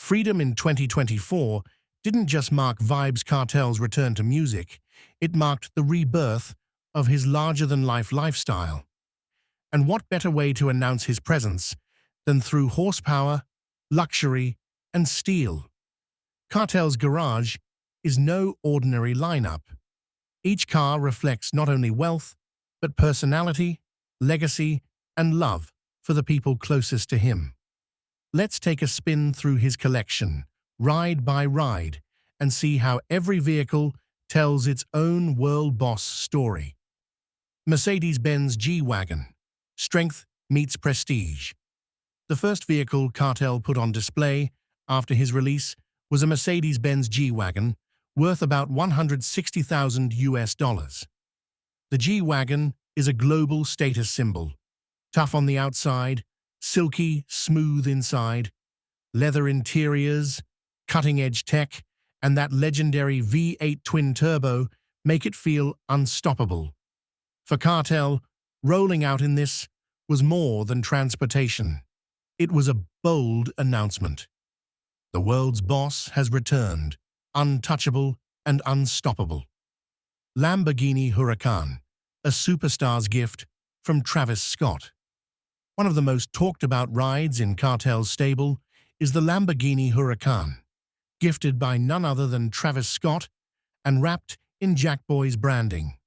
Freedom in 2024 didn't just mark Vybz Kartel's return to music, it marked the rebirth of his larger-than-life lifestyle. And what better way to announce his presence than through horsepower, luxury, and steel? Kartel's garage is no ordinary lineup. Each car reflects not only wealth, but personality, legacy, and love for the people closest to him. Let's take a spin through his collection, ride by ride, and see how every vehicle tells its own Worl Boss story. Mercedes-Benz G-Wagon. Strength meets prestige. The first vehicle Kartel put on display after his release was a Mercedes-Benz G-Wagon worth about $160,000. The G-Wagon is a global status symbol. Tough on the outside, silky, smooth inside, leather interiors, cutting-edge tech, and that legendary V8 twin-turbo make it feel unstoppable. For Kartel, rolling out in this was more than transportation. It was a bold announcement. The world's boss has returned, untouchable and unstoppable. Lamborghini Huracan, a superstar's gift from Travis Scott. One of the most talked-about rides in Kartel's stable is the Lamborghini Huracan, gifted by none other than Travis Scott and wrapped in Jackboy's branding.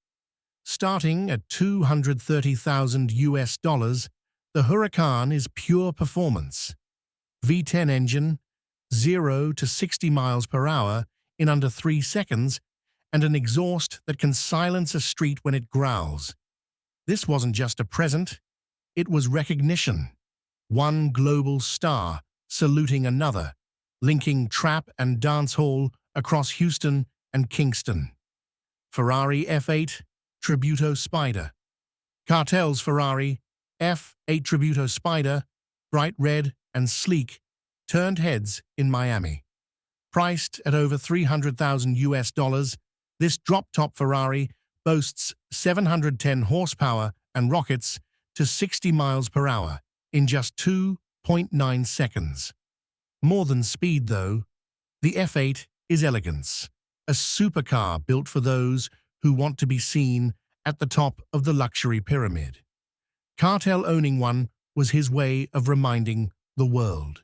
Starting at $230,000, the Huracan is pure performance. V10 engine, 0 to 60 miles per hour in under 3 seconds, and an exhaust that can silence a street when it growls. This wasn't just a present, it was recognition. One global star saluting another, linking trap and dancehall across Houston and Kingston. Ferrari F8 Tributo Spider. Kartel's Ferrari F8 Tributo Spider, bright red and sleek, turned heads in Miami. Priced at over $300,000, this drop-top Ferrari boasts 710 horsepower and rockets to 60 miles per hour in just 2.9 seconds. More than speed, though, the F8 is elegance, a supercar built for those who want to be seen at the top of the luxury pyramid. Kartel owning one was his way of reminding the world,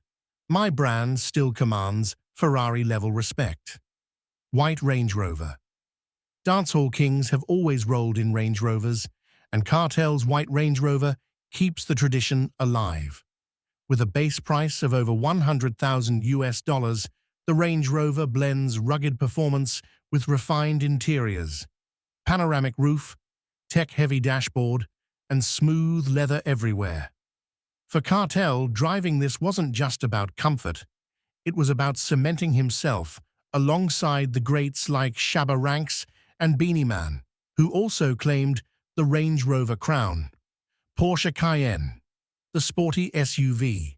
my brand still commands Ferrari-level respect. White Range Rover. Dancehall kings have always rolled in Range Rovers, and Kartel's White Range Rover keeps the tradition alive. With a base price of over $100,000, the Range Rover blends rugged performance with refined interiors, panoramic roof, tech-heavy dashboard, and smooth leather everywhere. For Kartel, driving this wasn't just about comfort, it was about cementing himself alongside the greats like Shabba Ranks and Beenie Man, who also claimed the Range Rover crown. Porsche Cayenne, the sporty SUV.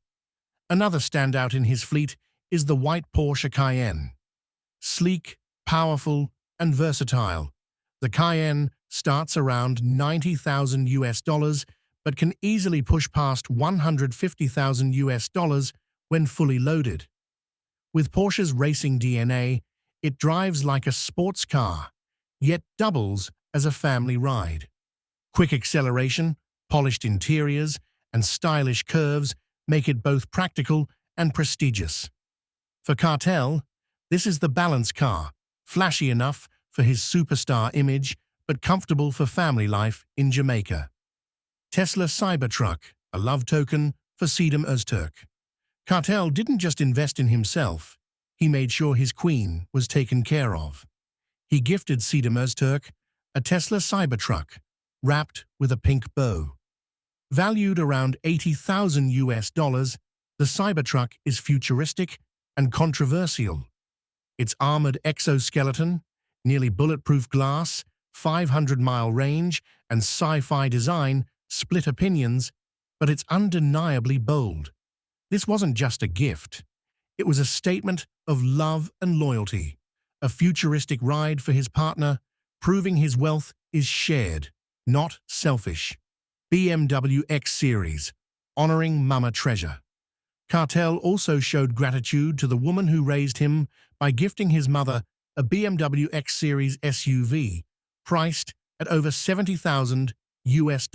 Another standout in his fleet is the white Porsche Cayenne. Sleek, powerful, and versatile, the Cayenne starts around $90,000 but can easily push past $150,000 when fully loaded. With Porsche's racing DNA, it drives like a sports car, yet doubles as a family ride. Quick acceleration, polished interiors, and stylish curves make it both practical and prestigious. For Kartel, this is the balance car, flashy enough for his superstar image, but comfortable for family life in Jamaica. Tesla Cybertruck, a love token for Sedem Öztürk. Kartel didn't just invest in himself, he made sure his queen was taken care of. He gifted Sedem Öztürk a Tesla Cybertruck, wrapped with a pink bow. Valued around $80,000, the Cybertruck is futuristic and controversial. Its armored exoskeleton, nearly bulletproof glass, 500-mile range, and sci-fi design split opinions, but it's undeniably bold. This wasn't just a gift. It was a statement of love and loyalty, a futuristic ride for his partner, proving his wealth is shared, not selfish. BMW X-Series, honoring Mama Treasure. Kartel also showed gratitude to the woman who raised him by gifting his mother a BMW X-Series SUV, priced at over $70,000 US.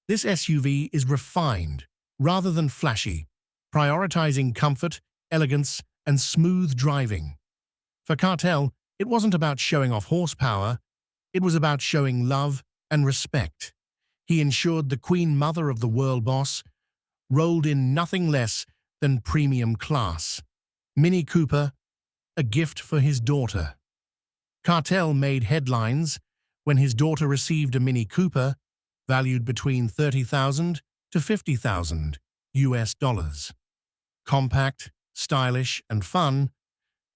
This SUV is refined rather than flashy, prioritizing comfort, elegance, and smooth driving. For Kartel, it wasn't about showing off horsepower, it was about showing love and respect. He ensured the Queen Mother of the Worl Boss rolled in nothing less than premium class. Mini Cooper, a gift for his daughter. Kartel made headlines when his daughter received a Mini Cooper valued between $30,000 to $50,000 US. Compact, stylish, and fun,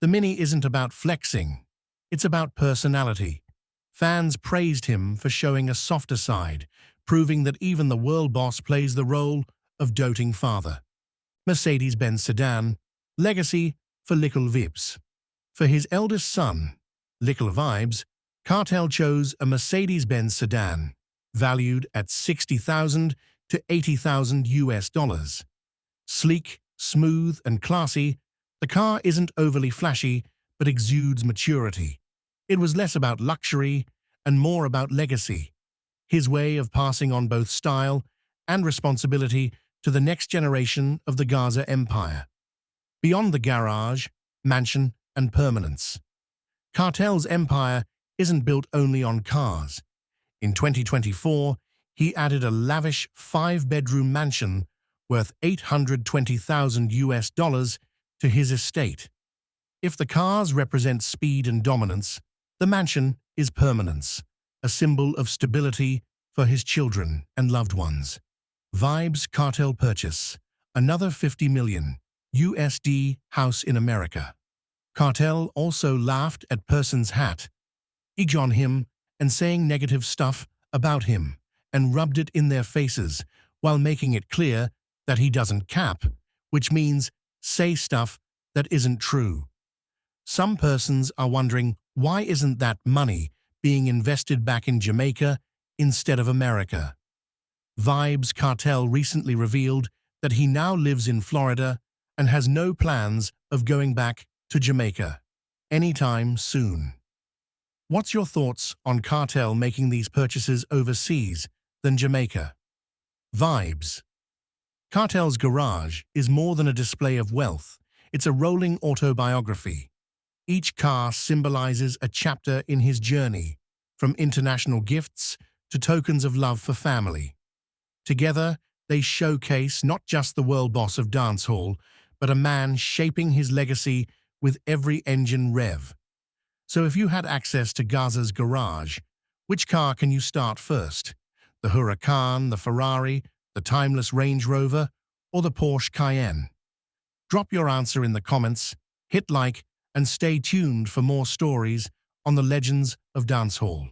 the Mini isn't about flexing, it's about personality. Fans praised him for showing a softer side, proving that even the World Boss plays the role of doting father. Mercedes-Benz Sedan, legacy for Little Vybz. For his eldest son, Little Vybz, Kartel chose a Mercedes-Benz Sedan, valued at $60,000 to $80,000 US. Sleek, smooth, and classy, the car isn't overly flashy but exudes maturity. It was less about luxury and more about legacy, his way of passing on both style and responsibility to the next generation of the Gaza Empire. Beyond the garage, mansion, and permanence, Kartel's empire isn't built only on cars. In 2024, he added a lavish 5-bedroom mansion worth $820,000 US to his estate. If the cars represent speed and dominance, the mansion is permanence, a symbol of stability for his children and loved ones. Vybz Kartel purchase, another $50 million USD house in America. Kartel also laughed at person's hat, egging on him and saying negative stuff about him, and rubbed it in their faces while making it clear that he doesn't cap, which means say stuff that isn't true. Some persons are wondering, why isn't that money being invested back in Jamaica instead of America? Vybz Kartel recently revealed that he now lives in Florida and has no plans of going back to Jamaica anytime soon. What's your thoughts on Kartel making these purchases overseas than Jamaica? Vybz Kartel's garage is more than a display of wealth. It's a rolling autobiography. Each car symbolizes a chapter in his journey, from international gifts to tokens of love for family. Together, they showcase not just the world boss of dancehall, but a man shaping his legacy with every engine rev. So if you had access to Gaza's garage, which car can you start first? The Huracan, the Ferrari, the timeless Range Rover, or the Porsche Cayenne? Drop your answer in the comments, hit like, and stay tuned for more stories on the legends of dancehall.